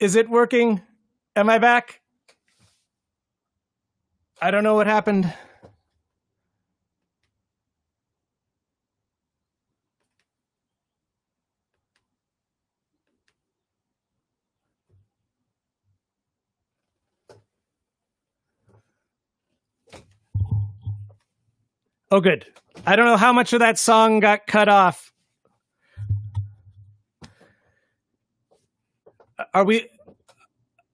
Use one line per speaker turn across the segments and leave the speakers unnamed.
Is it working? Am I back? I don't know what happened. Oh, good. I don't know how much of that song got cut off. Are we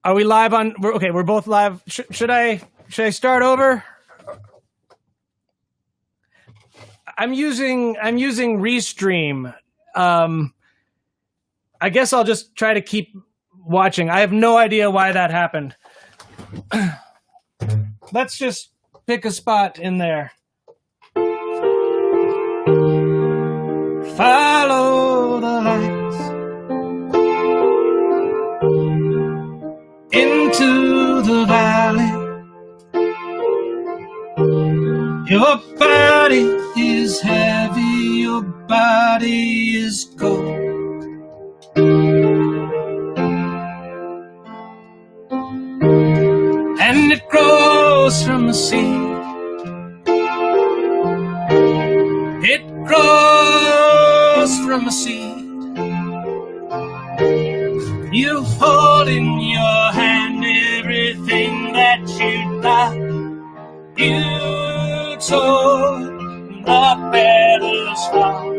live on? Okay, we're both live. Should I start over? I'm using Restream. I guess I'll just try to keep watching. I have no idea why that happened. Let's just pick a spot in there. Follow the lights into the valley. Your body is heavy, your body is cold. And it grows from the seed. It grows from a seed. You hold in your hand everything that you thought you told the petals fall.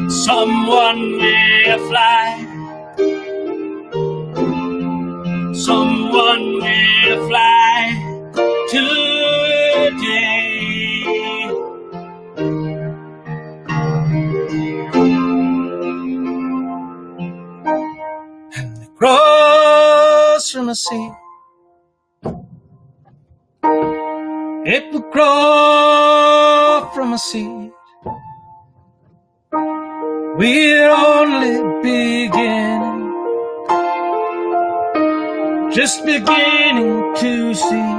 Someone may fly. Someone may fly today. And it grows from a seed. It will grow from a seed. We're only beginning, just beginning to see.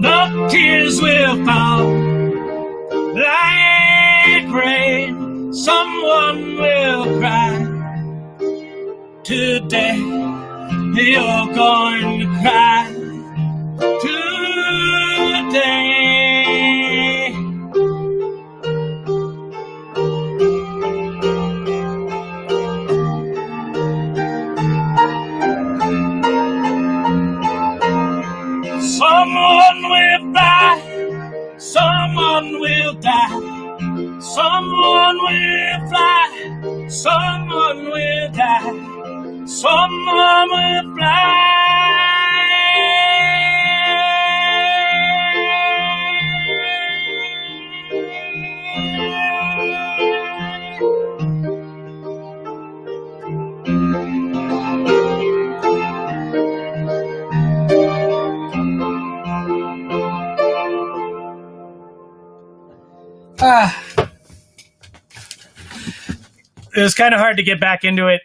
The tears will fall like rain. Someone will cry today. You're going to cry today. Someone will die, someone will die, someone will fly, someone will die, someone will fly. It was kind of hard to get back into it.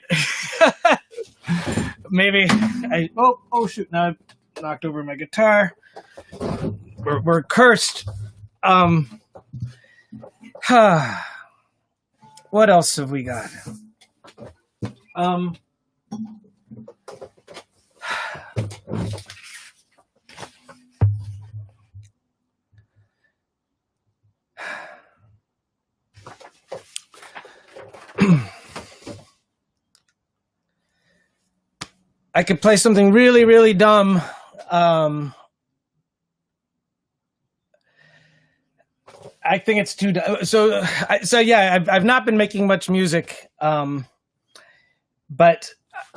Maybe oh shoot, now I've knocked over my guitar. We're cursed. What else have we got? I could play something really, really dumb. I think it's too dumb. So yeah, I've not been making much music. But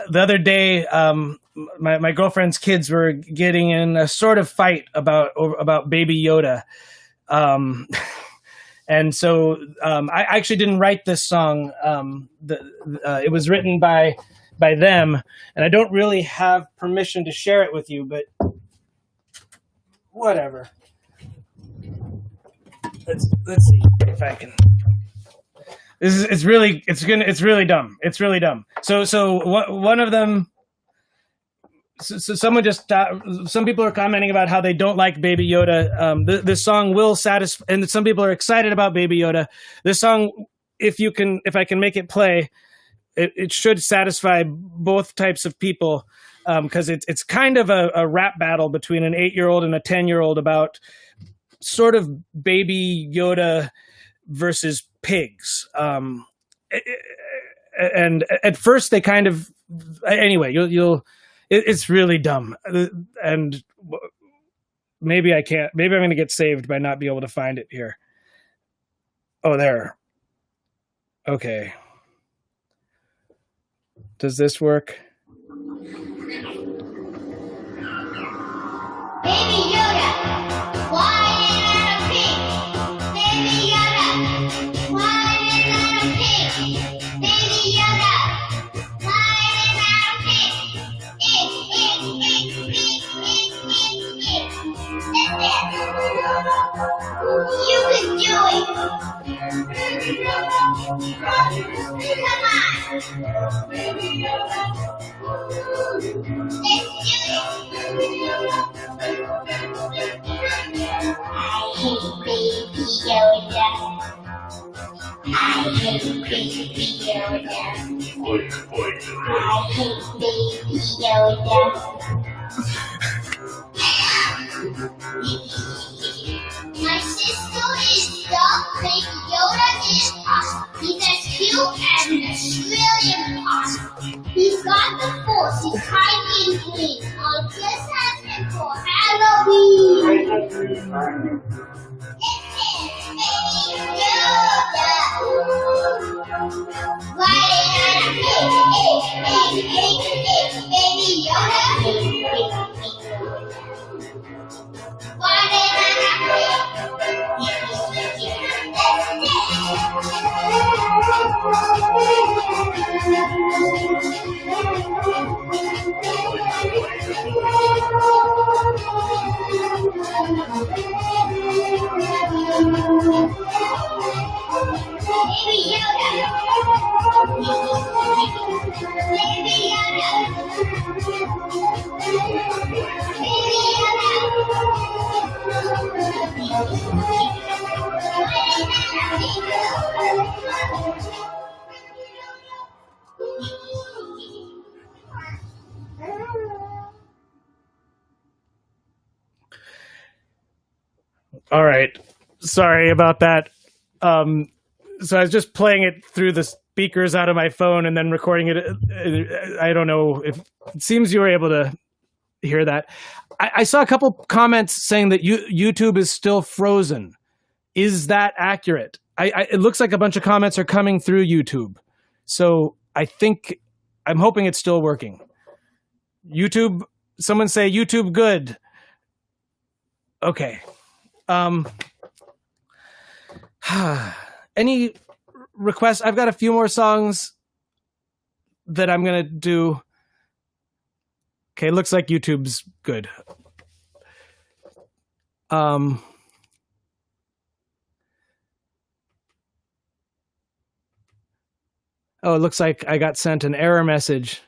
the other day, my girlfriend's kids were getting in a sort of fight about Baby Yoda. And so I actually didn't write this song. It was written by them, and I don't really have permission to share it with you, but whatever. Let's see if I can. It's really dumb. It's really dumb. So one of them. So some people are commenting about how they don't like Baby Yoda. This song will satisfy, and some people are excited about Baby Yoda. This song, if I can make it play, it should satisfy both types of people, because it's kind of a rap battle between an 8-year-old and a 10-year-old about sort of Baby Yoda versus pigs. And at first they kind of, anyway, it's really dumb, and maybe I'm going to get saved by not being able to find it here. Oh, there. Okay. Does this work?
Baby Yoda, why not a pig? Baby Yoda, why not a pig? Baby Yoda, why not a pig? You can do it. Come on. Let's I hate Baby Yoda. I hate Baby Yoda. My sister is dumb. Baby Yoda is awesome. He's as cute as an Australian possum. He's got the force. He's kind and clean. I'll just have him for Halloween. Why not a pig? Baby Yoda. Why not a pig? Baby Yoda. Baby Yoda. Baby Yoda.
All right. Sorry about that. So I was just playing it through the speakers out of my phone and then recording it. I don't know if it seems you were able to hear that. I saw a couple comments saying that YouTube is still frozen. Is that accurate? It looks like a bunch of comments are coming through YouTube. So I'm hoping it's still working. YouTube, someone say YouTube good. Okay. Any requests? I've got a few more songs that I'm going to do. Okay, looks like YouTube's good. Oh, it looks like I got sent an error message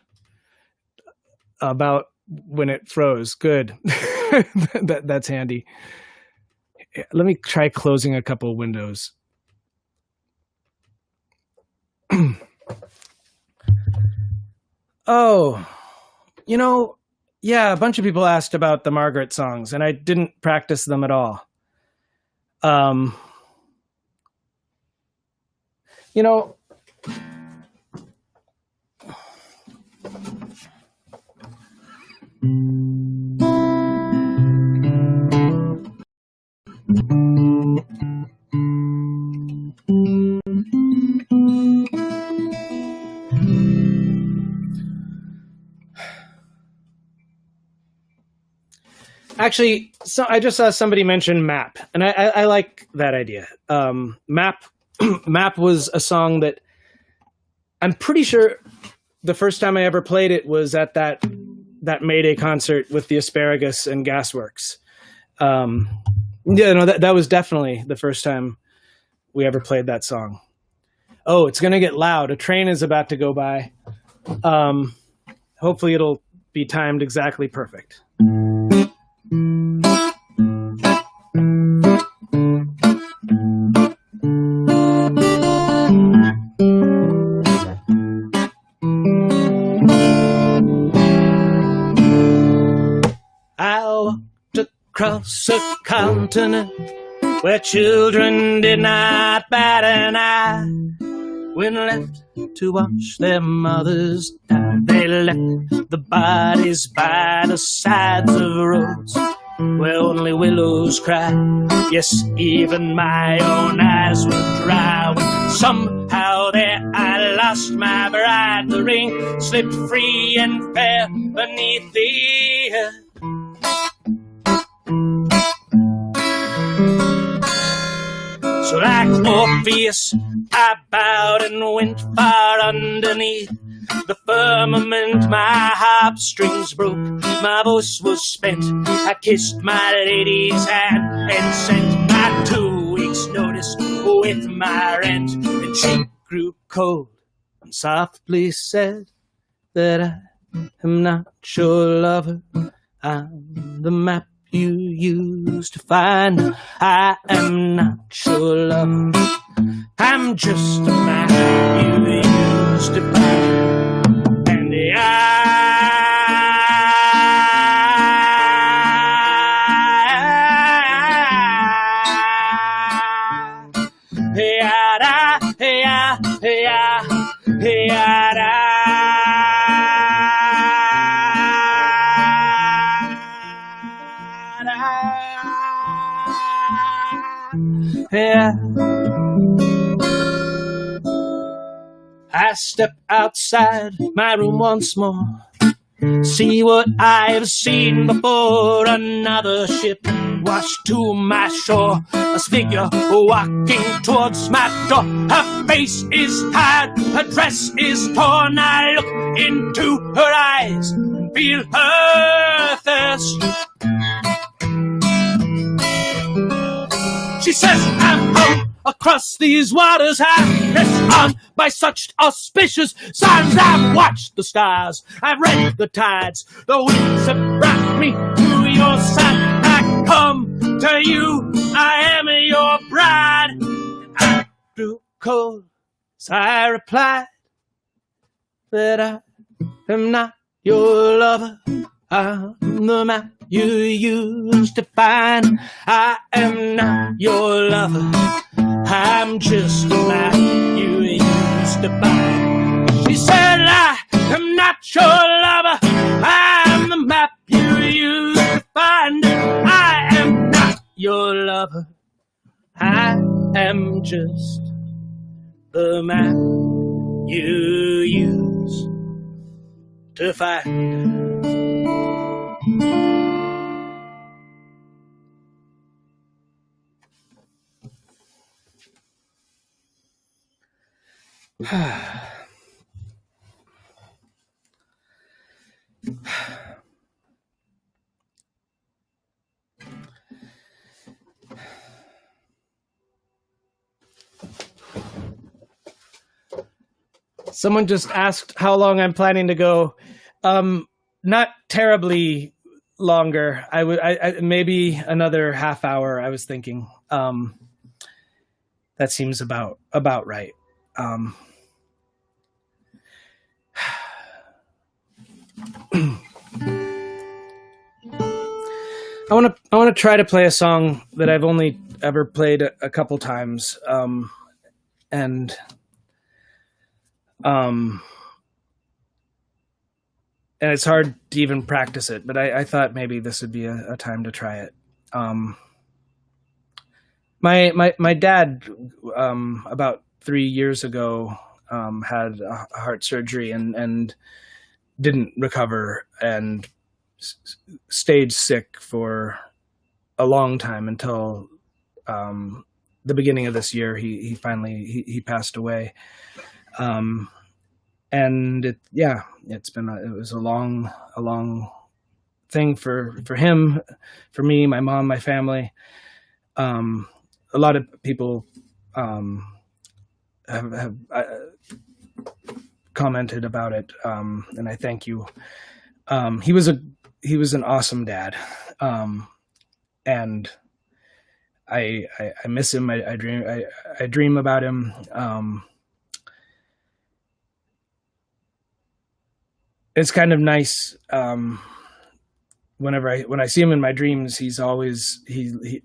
about when it froze. Good. That's handy. Let me try closing a couple of windows. Oh, yeah, a bunch of people asked about the Margaret songs, and I didn't practice them at all. Actually, so I just saw somebody mention Map, and I like that idea. Map was a song that I'm pretty sure the first time I ever played it was at that May Day concert with the Asparagus and Gasworks. That was definitely the first time we ever played that song. Oh, it's going to get loud. A train is about to go by. Hopefully it'll be timed exactly perfect. across a continent where children did not bat an eye. When left to watch their mothers die, they left the bodies by the sides of roads where only willows cry. Yes, even my own eyes were dry when somehow there I lost my bride. The ring slipped free and fell beneath the earth. So like Orpheus, I bowed and went far underneath the firmament. My harp strings broke, my voice was spent. I kissed my lady's hand and sent my 2 weeks' notice with my rent. And she grew cold and softly said that I am not your lover. I'm the map you used to find. I am not your lover. I'm just a map you used to find. And I step outside my room once more, see what I've seen before. Another ship washed to my shore, a figure walking towards my door. Her face is tired, her dress is torn. I look into her eyes and feel her thirst. She says, I'm home across these waters, I press on by such auspicious signs. I've watched the stars, I've read the tides, the winds have brought me to your side. I come to you, I am your bride. And I grew cold as I replied that I am not your lover. I'm the map you used to find. I am not your lover. I'm just a map you used to find. She said I am not your lover. I'm the map you used to find. I am not your lover. I am just the map you used to find. Someone just asked how long I'm planning to go. Not terribly longer. I maybe another half hour. I was thinking. That seems about right. I want to try to play a song that I've only ever played a couple times, and it's hard to even practice it. But I thought maybe this would be a time to try it. My dad about 3 years ago had a heart surgery and didn't recover and stayed sick for a long time until the beginning of this year. He finally passed away, and it was a long thing for him, for me, my mom, my family. A lot of people have commented about it, and I thank you. He was an awesome dad, and I miss him. I dream about him. It's kind of nice when I see him in my dreams, he's always he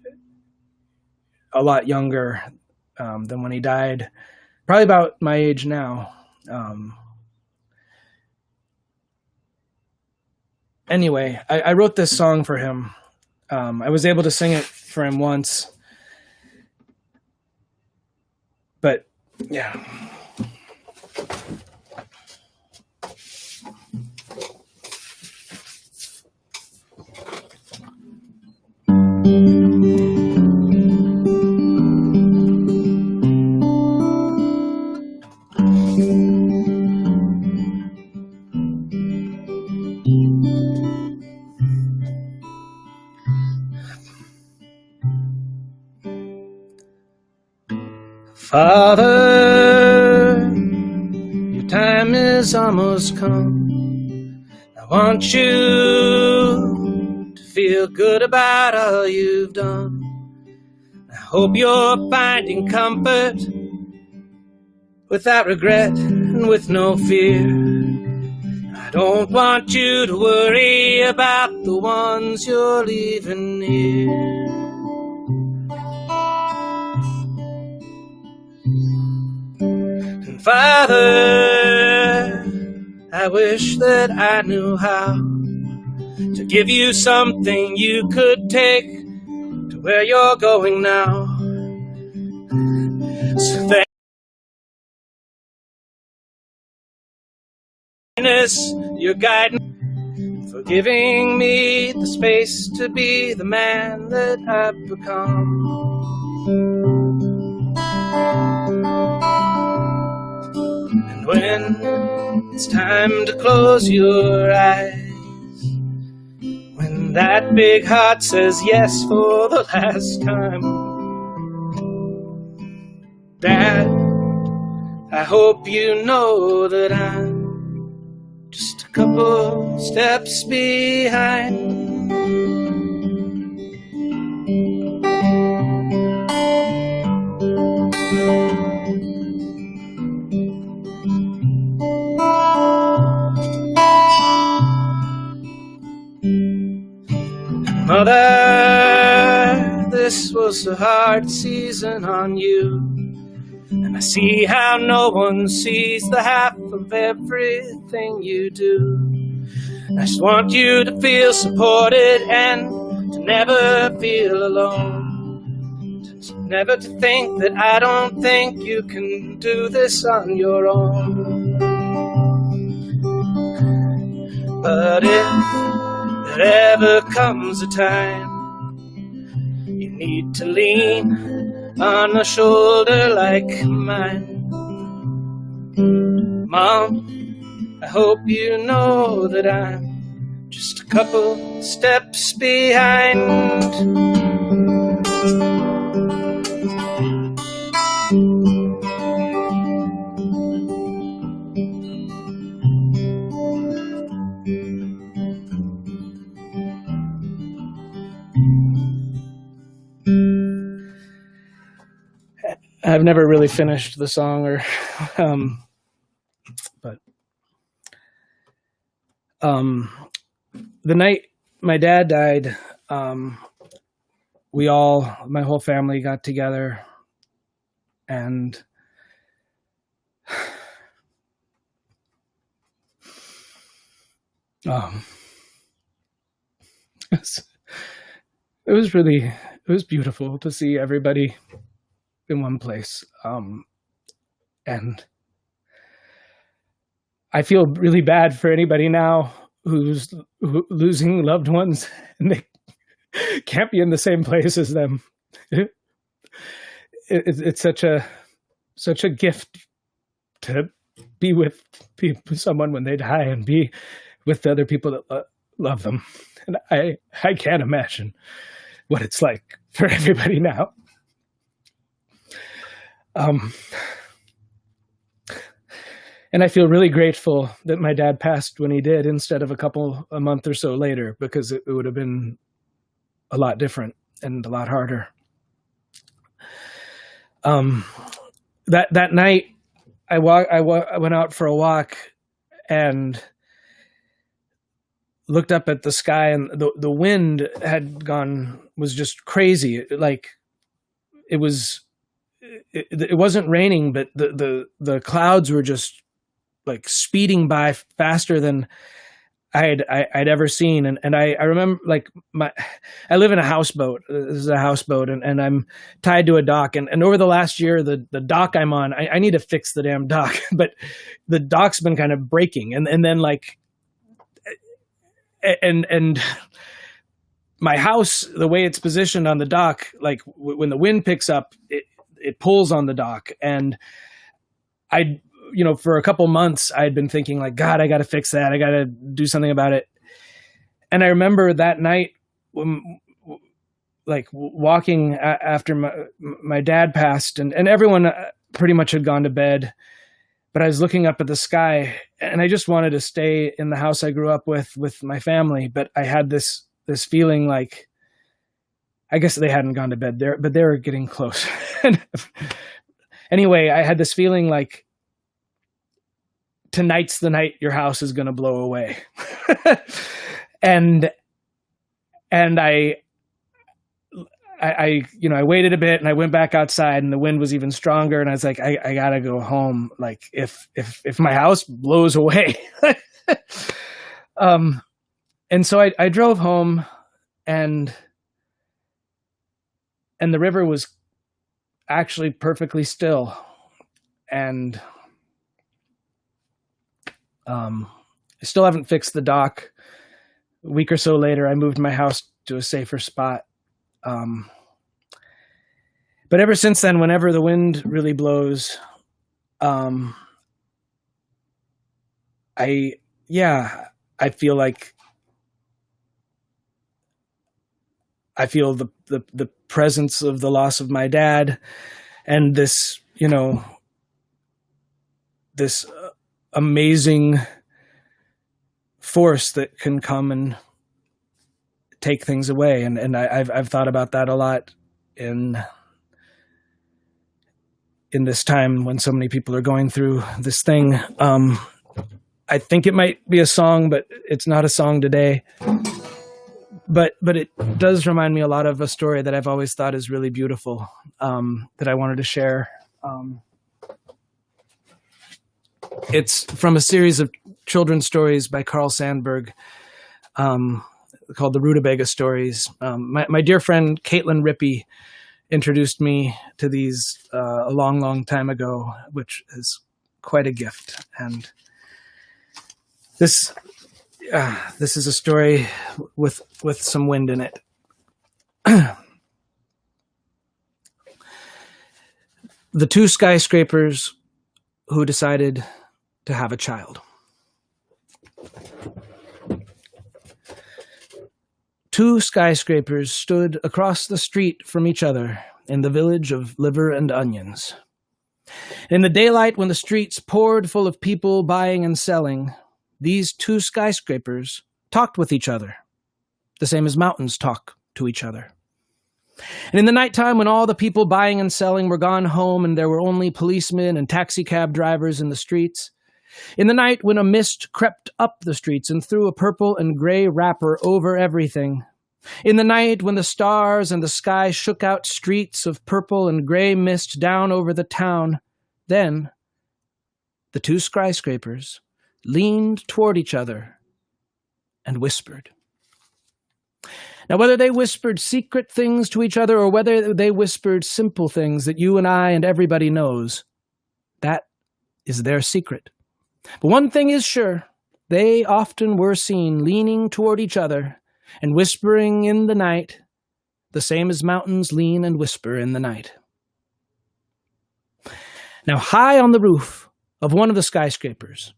a lot younger than when he died. Probably about my age now. Anyway, I wrote this song for him. I was able to sing it for him once, but yeah. Father, your time is almost come. I want you to feel good about all you've done. I hope you're finding comfort without regret and with no fear. I don't want you to worry about the ones you're leaving here. Father, I wish that I knew how to give you something you could take to where you're going now. So thanks, your guidance, for giving me the space to be the man that I've become. And when it's time to close your eyes, when that big heart says yes for the last time, Dad, I hope you know that I'm just a couple steps behind. Mother, this was a hard season on you, and I see how no one sees the half of everything you do. I just want you to feel supported and to never feel alone. Never to think that I don't think you can do this on your own. But if there ever comes a time you need to lean on a shoulder like mine, Mom, I hope you know that I'm just a couple steps behind. I've never really finished the song, or, but the night my dad died, my whole family got together, and it was beautiful to see everybody in one place, and I feel really bad for anybody now who's losing loved ones and they can't be in the same place as them. It's such a gift to be with someone when they die and be with the other people that love them, and I can't imagine what it's like for everybody now. And I feel really grateful that my dad passed when he did instead of a month or so later, because it would have been a lot different and a lot harder. That night I went out for a walk, and looked up at the sky, and the wind was just crazy. Like it wasn't raining, but the clouds were just like speeding by faster than I'd ever seen. And I remember, like, I live in a houseboat. This is a houseboat, and I'm tied to a dock. And over the last year, the dock I'm on, I need to fix the damn dock, but the dock's been kind of breaking. And then like, and my house, the way it's positioned on the dock, like when the wind picks up, it pulls on the dock. And for a couple months, I'd been thinking like, God, I got to fix that. I got to do something about it. And I remember that night, like walking after my dad passed, and everyone pretty much had gone to bed, but I was looking up at the sky, and I just wanted to stay in the house I grew up with my family. But I had this feeling like, I guess they hadn't gone to bed there, but they were getting close. Anyway, I had this feeling like, tonight's the night your house is going to blow away. and I waited a bit, and I went back outside, and the wind was even stronger. And I was like, I gotta go home. Like if my house blows away. And so I drove home, and the river was actually perfectly still. And I still haven't fixed the dock. A week or so later, I moved my house to a safer spot. But ever since then, whenever the wind really blows, I feel like the presence of the loss of my dad, and this amazing force that can come and take things away. And I've thought about that a lot in this time when so many people are going through this thing. I think it might be a song, but it's not a song today. But it does remind me a lot of a story that I've always thought is really beautiful, that I wanted to share. It's from a series of children's stories by Carl Sandburg, called the Rutabaga stories. My dear friend Caitlin Rippey introduced me to these a long, long time ago, which is quite a gift. And this is a story with some wind in it. The two skyscrapers who decided to have a child. Two skyscrapers stood across the street from each other in the village of Liver and Onions. In the daylight, when the streets poured full of people buying and selling, these two skyscrapers talked with each other, the same as mountains talk to each other. And in the nighttime, when all the people buying and selling were gone home and there were only policemen and taxicab drivers in the streets, in the night when a mist crept up the streets and threw a purple and gray wrapper over everything, in the night when the stars and the sky shook out streets of purple and gray mist down over the town, then the two skyscrapers leaned toward each other and whispered. Now, whether they whispered secret things to each other or whether they whispered simple things that you and I and everybody knows, that is their secret. But one thing is sure, they often were seen leaning toward each other and whispering in the night, the same as mountains lean and whisper in the night. Now, high on the roof of one of the skyscrapers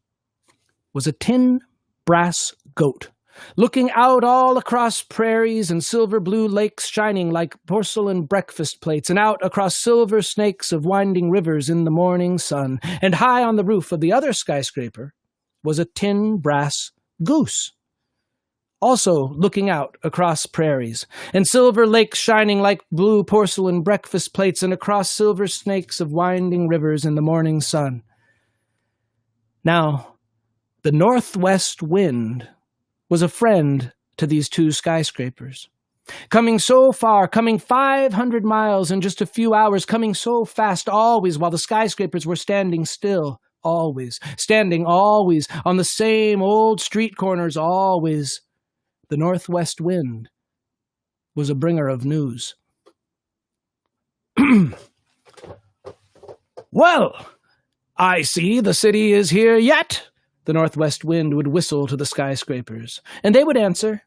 was a tin brass goat, looking out all across prairies and silver blue lakes shining like porcelain breakfast plates, and out across silver snakes of winding rivers in the morning sun. And high on the roof of the other skyscraper was a tin brass goose, also looking out across prairies, and silver lakes shining like blue porcelain breakfast plates, and across silver snakes of winding rivers in the morning sun. Now, the northwest wind was a friend to these two skyscrapers. Coming so far, coming 500 miles in just a few hours, coming so fast always while the skyscrapers were standing still, always, standing always on the same old street corners, always. The northwest wind was a bringer of news. Well, I see the city is here yet, the northwest wind would whistle to the skyscrapers, and they would answer,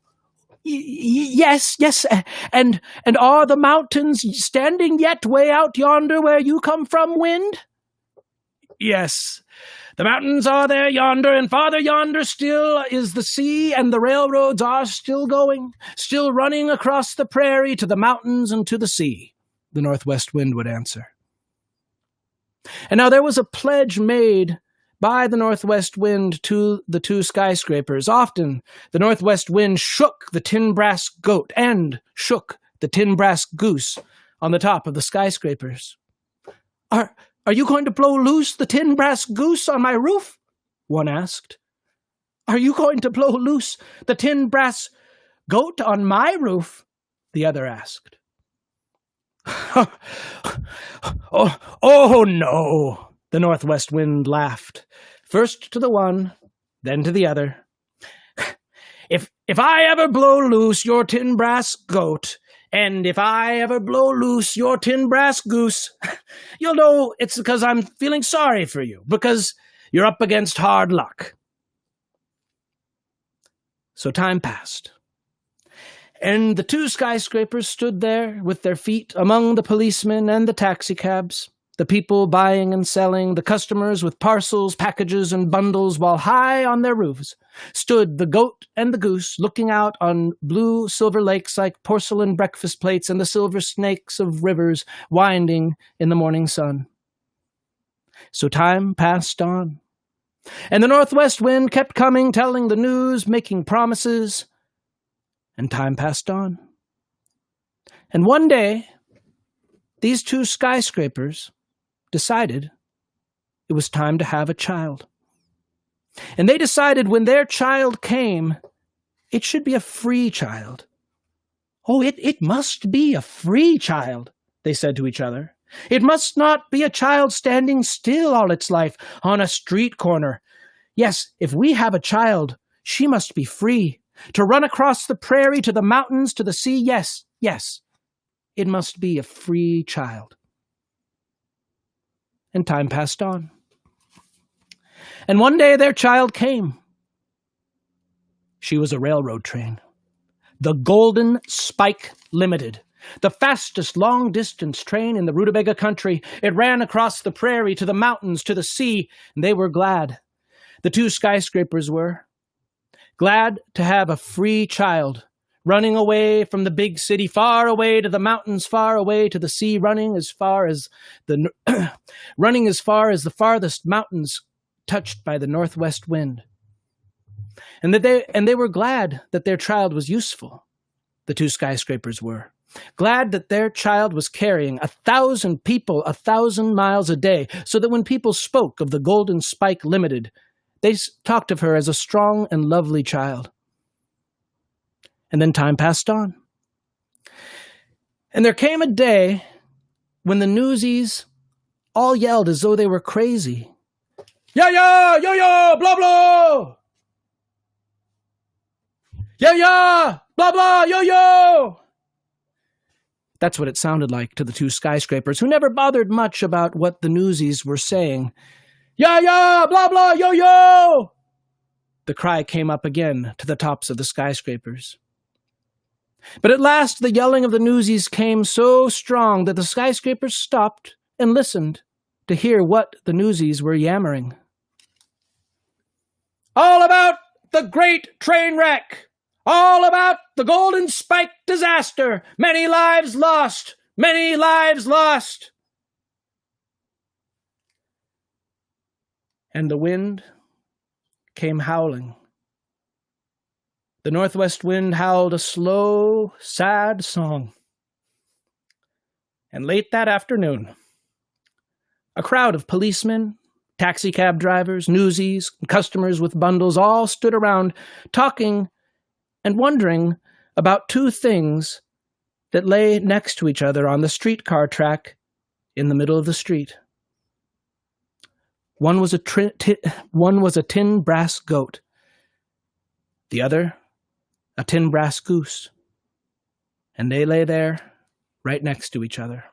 Yes, and are the mountains standing yet way out yonder where you come from, wind? Yes, the mountains are there yonder, and farther yonder still is the sea, and the railroads are still going, still running across the prairie to the mountains and to the sea, the northwest wind would answer. And now there was a pledge made by the northwest wind to the two skyscrapers. Often the northwest wind shook the tin brass goat and shook the tin brass goose on the top of the skyscrapers. Are you going to blow loose the tin brass goose on my roof? One asked. Are you going to blow loose the tin brass goat on my roof? The other asked. Oh, no, the northwest wind laughed, first to the one, then to the other. If I ever blow loose your tin brass goat, and if I ever blow loose your tin brass goose, you'll know it's because I'm feeling sorry for you, because you're up against hard luck. So time passed. And the two skyscrapers stood there with their feet among the policemen and the taxicabs, the people buying and selling, the customers with parcels, packages, and bundles, while high on their roofs stood the goat and the goose looking out on blue silver lakes like porcelain breakfast plates and the silver snakes of rivers winding in the morning sun. So time passed on, and the northwest wind kept coming, telling the news, making promises. And time passed on. And one day, these two skyscrapers decided it was time to have a child. And they decided when their child came, it should be a free child. Oh, it must be a free child, they said to each other. It must not be a child standing still all its life on a street corner. Yes, if we have a child, she must be free. To run across the prairie, to the mountains, to the sea, yes, it must be a free child. And time passed on. And one day their child came. She was a railroad train. The Golden Spike Limited, the fastest long-distance train in the Rutabaga country. It ran across the prairie, to the mountains, to the sea, and they were glad. The two skyscrapers were. Glad to have a free child, running away from the big city, far away to the mountains, far away to the sea, running as far as the farthest mountains touched by the northwest wind. And they were glad that their child was useful. The two skyscrapers were. Glad that their child was carrying 1,000 people 1,000 miles a day, so that when people spoke of the Golden Spike Limited, they talked of her as a strong and lovely child. And then time passed on. And there came a day when the newsies all yelled as though they were crazy. Yeah, yo, blah, blah! Yeah, blah, blah, yo! That's what it sounded like to the two skyscrapers, who never bothered much about what the newsies were saying. Yeah, blah, blah, yo! The cry came up again to the tops of the skyscrapers. But at last the yelling of the newsies came so strong that the skyscrapers stopped and listened to hear what the newsies were yammering. All about the great train wreck! All about the Golden Spike disaster! Many lives lost! Many lives lost! And the wind came howling. The northwest wind howled a slow, sad song. And late that afternoon, a crowd of policemen, taxicab drivers, newsies, and customers with bundles all stood around talking and wondering about two things that lay next to each other on the streetcar track in the middle of the street. One was a tin brass goat. The other, a tin brass goose. And they lay there, right next to each other.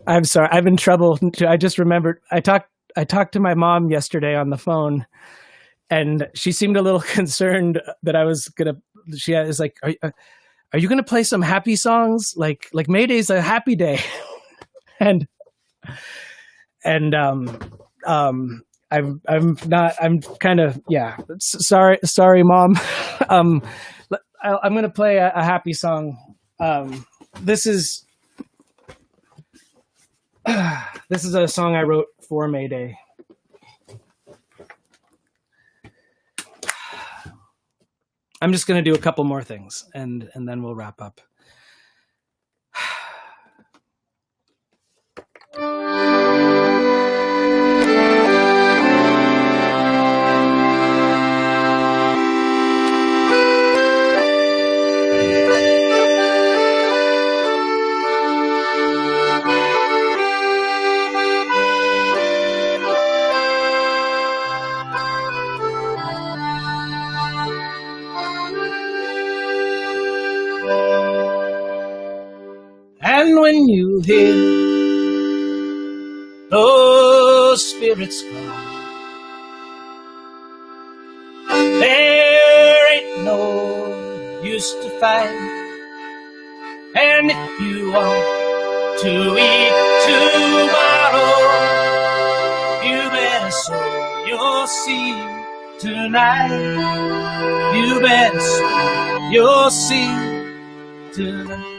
I'm sorry. I'm in trouble. I just remembered. I talked to my mom yesterday on the phone, and she seemed a little concerned that I was gonna. She was like, "Are you gonna play some happy songs? Like May Day's a happy day," and I'm not. I'm kind of Sorry, Mom. I'm gonna play a happy song. This is a song I wrote for May Day. I'm just going to do a couple more things and then we'll wrap up. And when you hear those spirits call, there ain't no use to fight. And if you want to eat tomorrow, you better sow your seed tonight. You better sow your seed tonight.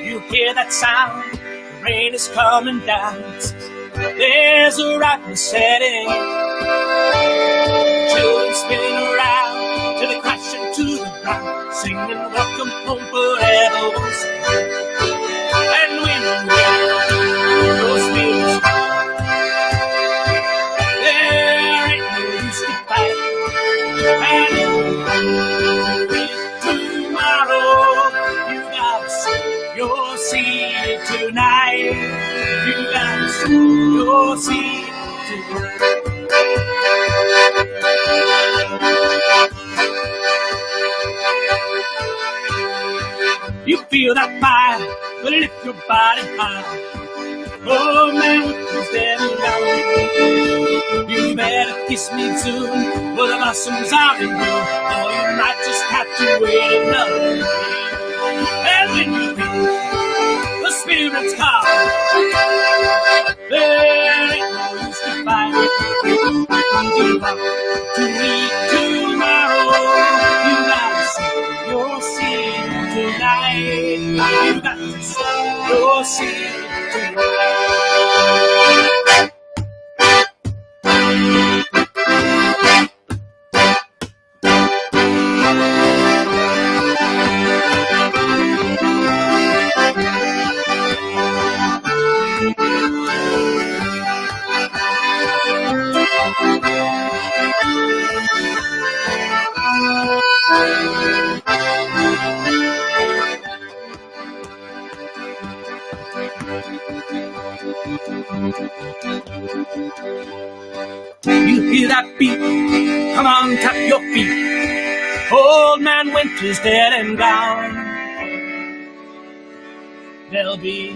You hear that sound, the rain is coming down. There's a ripeness setting. Children spinning around till they crash into the ground, singing welcome home forever once again. And when you hear those spirits call, there ain't no use to fight. And your seed tonight. You gotta sow your seed tonight. You feel that fire, but lift your body high. Oh man, who's dead and gone? You better kiss me soon, for the blossoms are in bloom. Or you might just have to wait another day. And when you hear the spirits call, there ain't no use to fight. You want to eat tomorrow, you gotta sow your seed tonight. You got to sow your seed tonight. You hear that beat? Come on, tap your feet. Old man Winter's dead and gone. There'll be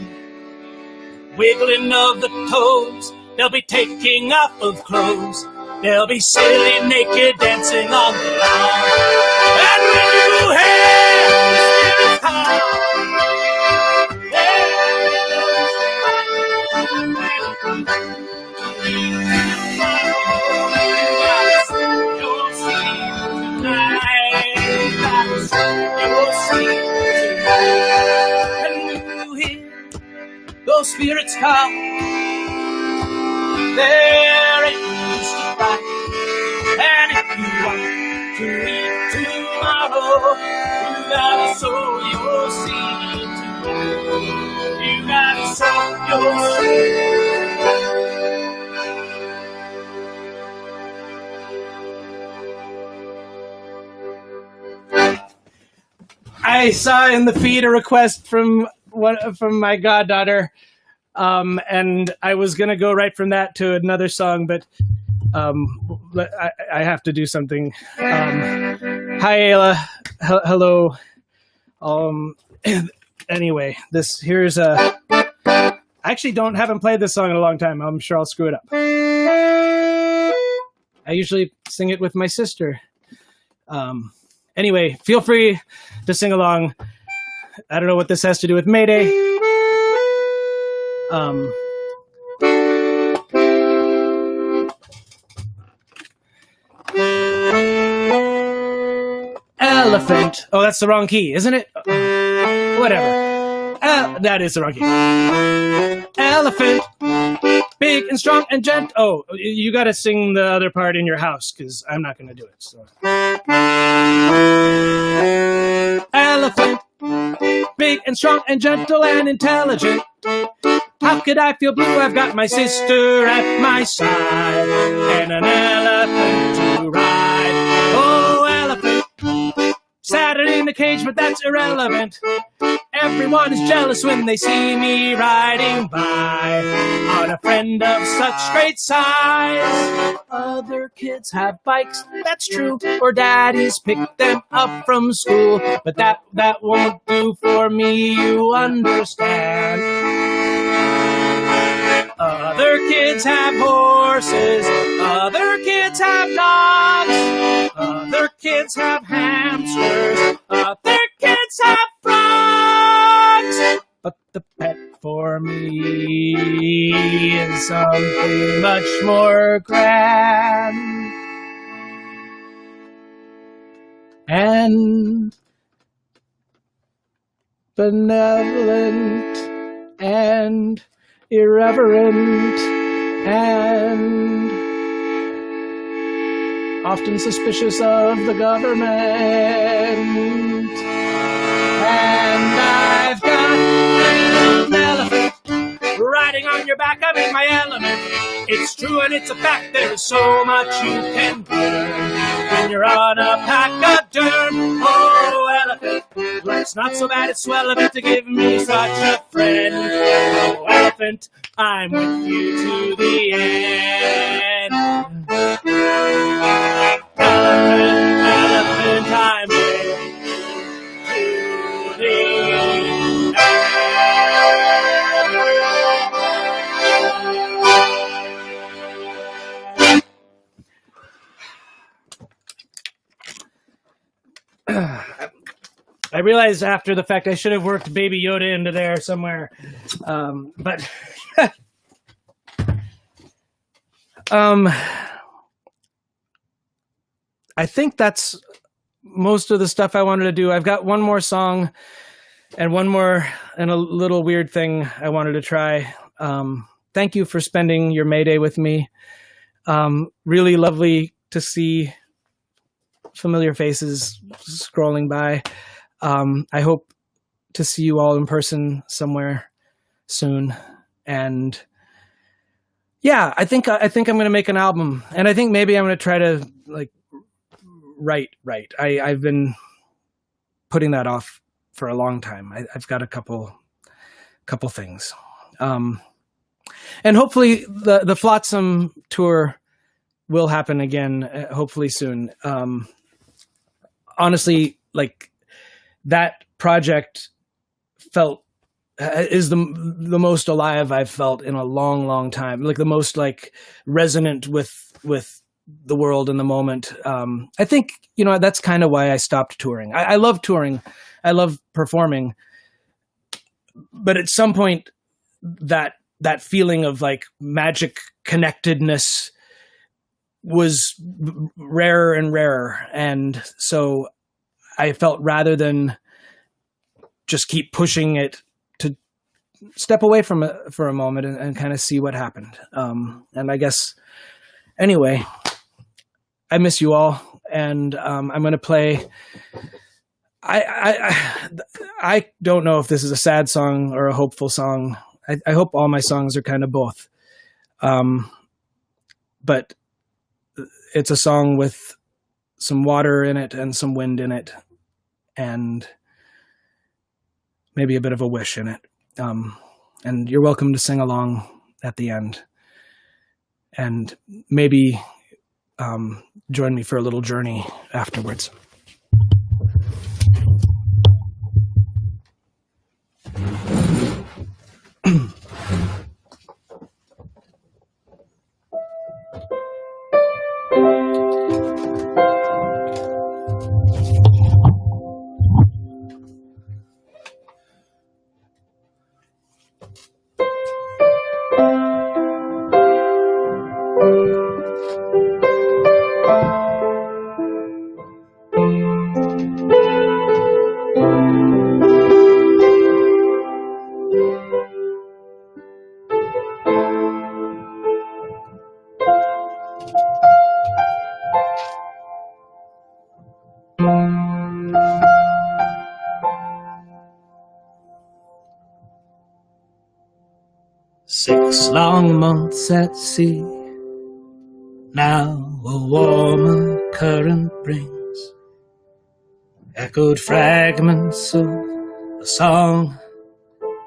wiggling of the toes. They'll be taking off of clothes. They'll be silly naked dancing on the lawn. And when you hear the spirits call, those spirits call, there ain't no use to you want to eat tomorrow, you gotta sow your seed today. You gotta sow your seed. I saw in the feed a request from my goddaughter, and I was gonna go right from that to another song, but I have to do something. Hi, Ayla. Hello. Anyway, here's a. I actually haven't played this song in a long time. I'm sure I'll screw it up. I usually sing it with my sister. Anyway, feel free to sing along. I don't know what this has to do with May Day. Elephant. Oh, that's the wrong key, isn't it? Whatever. That is the wrong key. Elephant. Big and strong and gentle. Oh, you got to sing the other part in your house because I'm not going to do it. So. Elephant, big and strong and gentle and intelligent. How could I feel blue? I've got my sister at my side and an elephant to ride. Oh, elephant, Saturn in the cage, but that's irrelevant. Everyone is jealous when they see me riding by on a friend of such great size. Other kids have bikes, that's true, or daddies pick them up from school, but that won't do for me, you understand. Other kids have horses, other kids have dogs, other kids have hamsters, other kids have frogs. But the pet for me is something much more grand and benevolent and irreverent and often suspicious of the government. And I've got an elephant riding on your back. I'm in my element. It's true and it's a fact. There is so much you can learn when you're on a pachyderm. Oh, elephant, life's not so bad. It's swell of it to give me such a friend. Oh, elephant, I'm with you to the end. Elephant, I'm with you to the end. I realized after the fact I should have worked Baby Yoda into there somewhere, but I think that's most of the stuff I wanted to do. I've got one more song and a little weird thing I wanted to try. Thank you for spending your May Day with me. Really lovely to see familiar faces scrolling by. I hope to see you all in person somewhere soon. And yeah, I think I'm going to make an album, and I think maybe I'm going to try to write. I've been putting that off for a long time. I've got a couple things. And hopefully the Flotsam tour will happen again, hopefully soon. Honestly, that project is the most alive I've felt in a long time. The most resonant with the world in the moment. I think, that's kind of why I stopped touring. I love touring. I love performing. But at some point that feeling of magic connectedness was rarer and rarer. And so I felt rather than just keep pushing it to step away from it for a moment and kind of see what happened. And I guess, anyway, I miss you all, and I'm going to play. I don't know if this is a sad song or a hopeful song. I hope all my songs are kind of both. But it's a song with some water in it and some wind in it, and maybe a bit of a wish in it. And you're welcome to sing along at the end, and maybe join me for a little journey afterwards. 6 long months at sea, now a warmer current brings echoed fragments of a song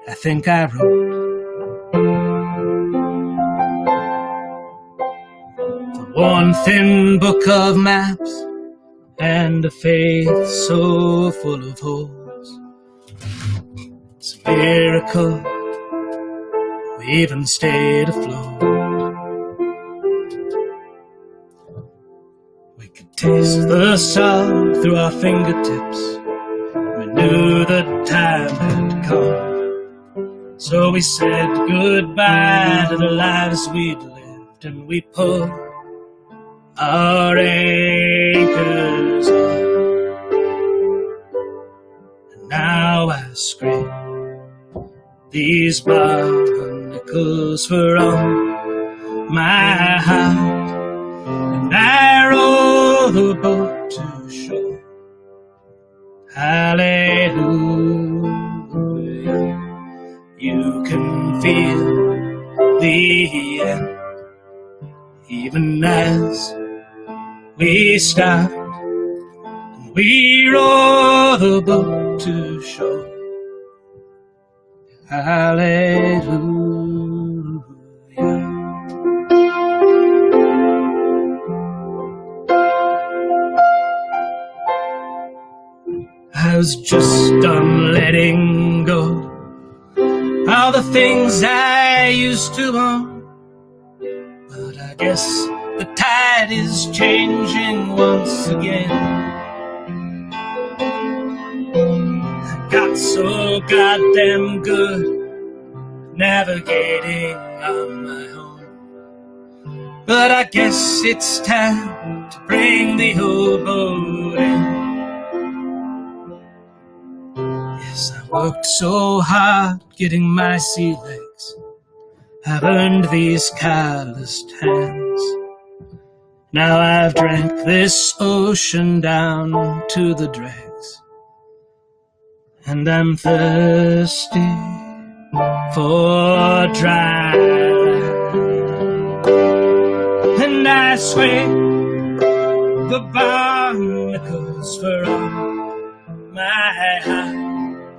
I think I wrote. The worn thin book of maps and a faith so full of holes. It's a miracle we even stayed afloat. We could taste the salt through our fingertips. We knew the time had come. So we said goodbye to the lives we'd lived, and we pulled our anchors up. And now I scrape these barnacles for on my heart, and I row the boat to shore. Hallelujah, you can feel the end, even as we stop and we row the boat to shore. Hallelujah. I was just done letting go all the things I used to own, but I guess the tide is changing once again. I got so goddamn good navigating on my own, but I guess it's time to bring the whole boat in. Yes, I worked so hard getting my sea legs. I've earned these calloused hands. Now I've drank this ocean down to the dregs, and I'm thirsty for dry. And I swear the barnacles for all my heart,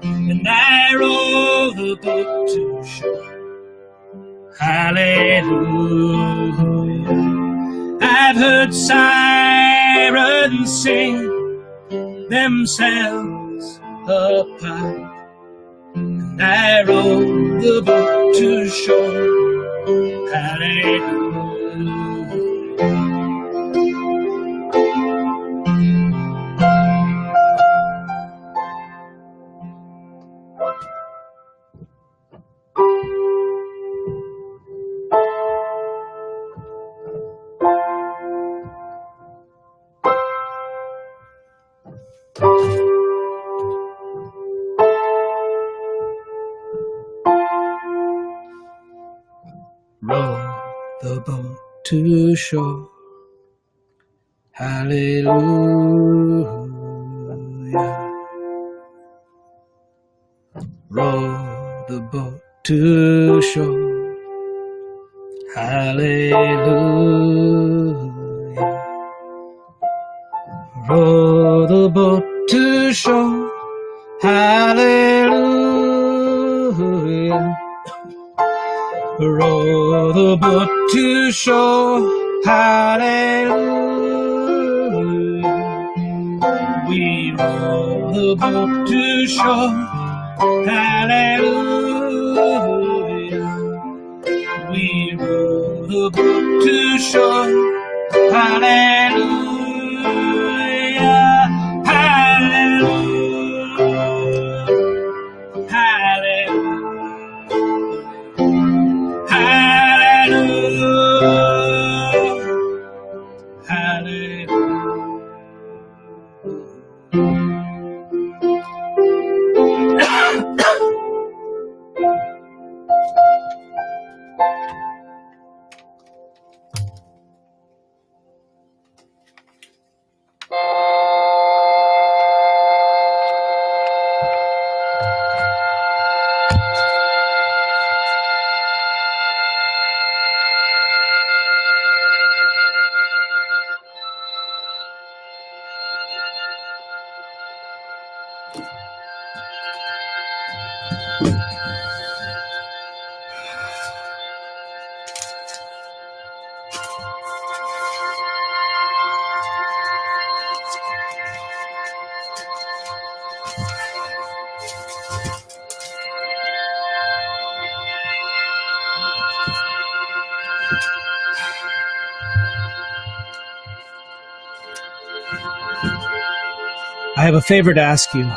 and I row the boat to shore. Hallelujah. I've heard sirens sing themselves apart, and I row the boat to shore. Hallelujah. Row the boat to shore. Hallelujah. Row the boat to shore. Hallelujah. Row the boat to shore. Hallelujah. Row the boat to shore. Hallelujah. We row the boat to shore. Hallelujah. We row the boat to shore. Hallelujah. Hallelujah. Hallelujah. Hallelujah. Hallelujah. I have a favor to ask you.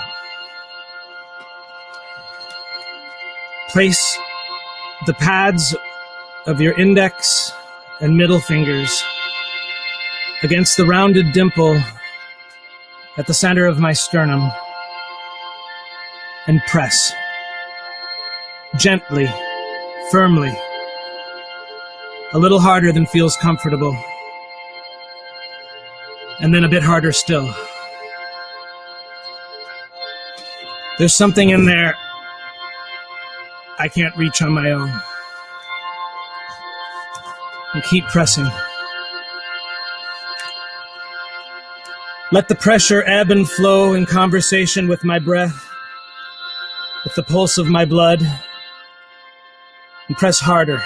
Place the pads of your index and middle fingers against the rounded dimple at the center of my sternum and press. Gently, firmly, a little harder than feels comfortable, and then a bit harder still. There's something in there I can't reach on my own. And keep pressing. Let the pressure ebb and flow in conversation with my breath, with the pulse of my blood, and press harder.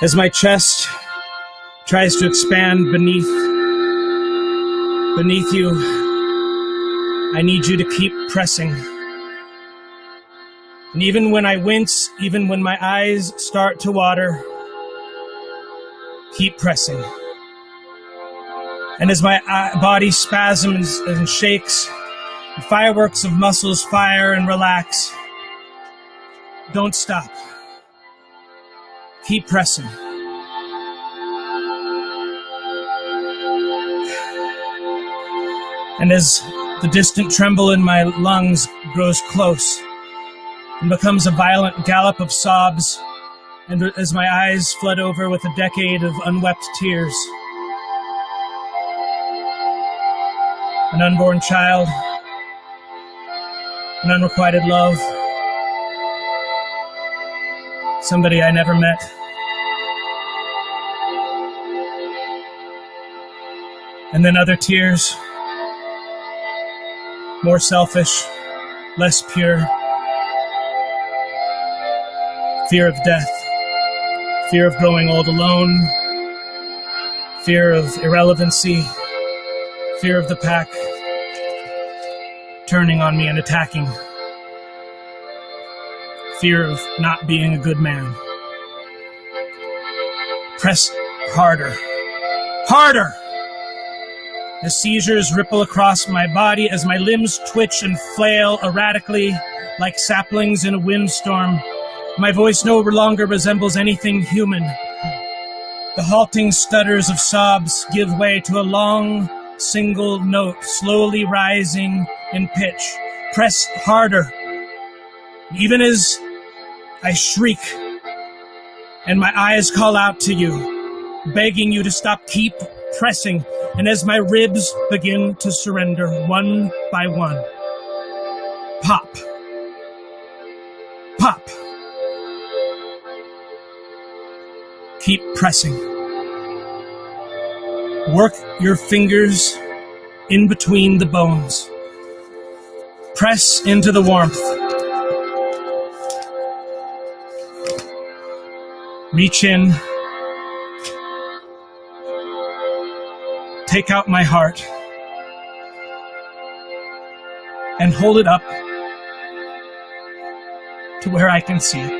As my chest tries to expand beneath you, I need you to keep pressing. And even when I wince, even when my eyes start to water, keep pressing. And as my body spasms and shakes, the fireworks of muscles fire and relax, don't stop. Keep pressing. And as the distant tremble in my lungs grows close and becomes a violent gallop of sobs, and as my eyes flood over with a decade of unwept tears, an unborn child, an unrequited love, somebody I never met. And then other tears, more selfish, less pure. Fear of death, fear of growing old alone, fear of irrelevancy, fear of the pack turning on me and attacking, fear of not being a good man. Press harder, harder! As seizures ripple across my body, as my limbs twitch and flail erratically like saplings in a windstorm, my voice no longer resembles anything human. The halting stutters of sobs give way to a long, single note, slowly rising in pitch. Press harder. Even as I shriek and my eyes call out to you, begging you to stop, keep pressing, and as my ribs begin to surrender one by one, pop, pop. Keep pressing. Work your fingers in between the bones. Press into the warmth. Reach in. Take out my heart and hold it up to where I can see it.